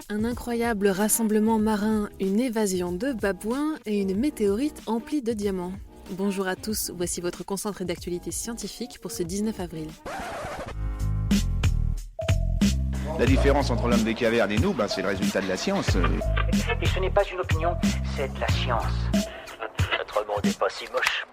Un incroyable rassemblement marin, une évasion de babouins et une météorite emplie de diamants. Bonjour à tous, voici votre concentré d'actualité scientifique pour ce 19 avril. La différence entre l'homme des cavernes et nous, c'est le résultat de la science. Et ce n'est pas une opinion, c'est de la science. Notre monde n'est pas si moche.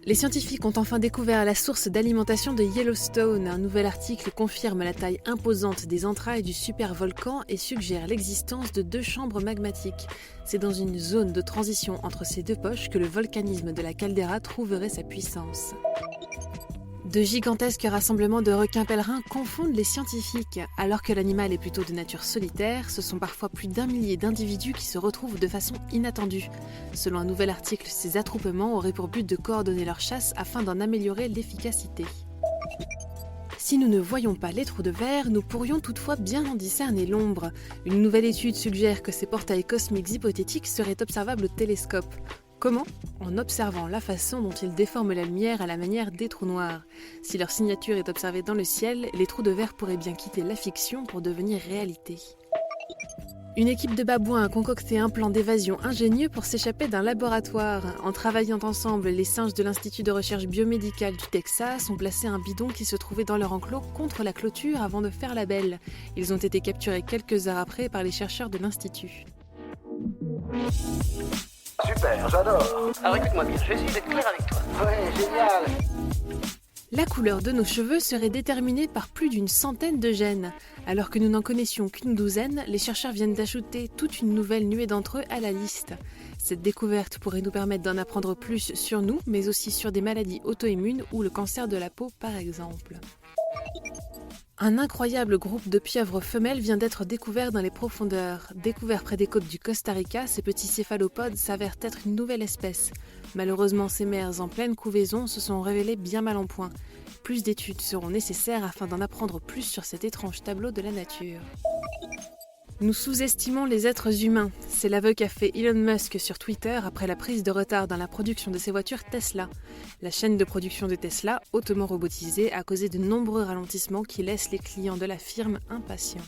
Les scientifiques ont enfin découvert la source d'alimentation de Yellowstone. Un nouvel article confirme la taille imposante des entrailles du supervolcan et suggère l'existence de 2 chambres magmatiques. C'est dans une zone de transition entre ces 2 poches que le volcanisme de la caldeira trouverait sa puissance. De gigantesques rassemblements de requins pèlerins confondent les scientifiques. Alors que l'animal est plutôt de nature solitaire, ce sont parfois plus d'1 millier d'individus qui se retrouvent de façon inattendue. Selon un nouvel article, ces attroupements auraient pour but de coordonner leur chasse afin d'en améliorer l'efficacité. Si nous ne voyons pas les trous de verre, nous pourrions toutefois bien en discerner l'ombre. Une nouvelle étude suggère que ces portails cosmiques hypothétiques seraient observables au télescope. Comment ? En observant la façon dont ils déforment la lumière à la manière des trous noirs. Si leur signature est observée dans le ciel, les trous de verre pourraient bien quitter la fiction pour devenir réalité. Une équipe de babouins a concocté un plan d'évasion ingénieux pour s'échapper d'un laboratoire. En travaillant ensemble, les singes de l'Institut de recherche biomédicale du Texas ont placé un bidon qui se trouvait dans leur enclos contre la clôture avant de faire la belle. Ils ont été capturés quelques heures après par les chercheurs de l'Institut. Super, j'adore. Alors écoute-moi bien, je vais essayer d'être clair avec toi. Ouais, génial. La couleur de nos cheveux serait déterminée par plus d'une centaine de gènes. Alors que nous n'en connaissions qu'une douzaine, les chercheurs viennent d'ajouter toute une nouvelle nuée d'entre eux à la liste. Cette découverte pourrait nous permettre d'en apprendre plus sur nous, mais aussi sur des maladies auto-immunes ou le cancer de la peau par exemple. Un incroyable groupe de pieuvres femelles vient d'être découvert dans les profondeurs. Découvert près des côtes du Costa Rica, ces petits céphalopodes s'avèrent être une nouvelle espèce. Malheureusement, ces mères en pleine couvaison se sont révélées bien mal en point. Plus d'études seront nécessaires afin d'en apprendre plus sur cet étrange tableau de la nature. Nous sous-estimons les êtres humains. C'est l'aveu qu'a fait Elon Musk sur Twitter après la prise de retard dans la production de ses voitures Tesla. La chaîne de production de Tesla, hautement robotisée, a causé de nombreux ralentissements qui laissent les clients de la firme impatients.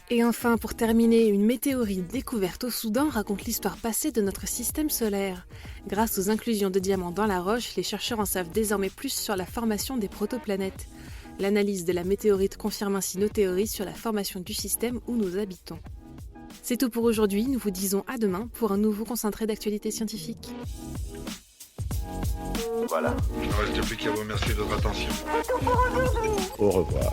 Et enfin, pour terminer, une météorite découverte au Soudan raconte l'histoire passée de notre système solaire. Grâce aux inclusions de diamants dans la roche, les chercheurs en savent désormais plus sur la formation des protoplanètes. L'analyse de la météorite confirme ainsi nos théories sur la formation du système où nous habitons. C'est tout pour aujourd'hui, nous vous disons à demain pour un nouveau concentré d'actualité scientifique. Voilà. Il ne reste plus qu'à vous remercier de votre attention. Au revoir.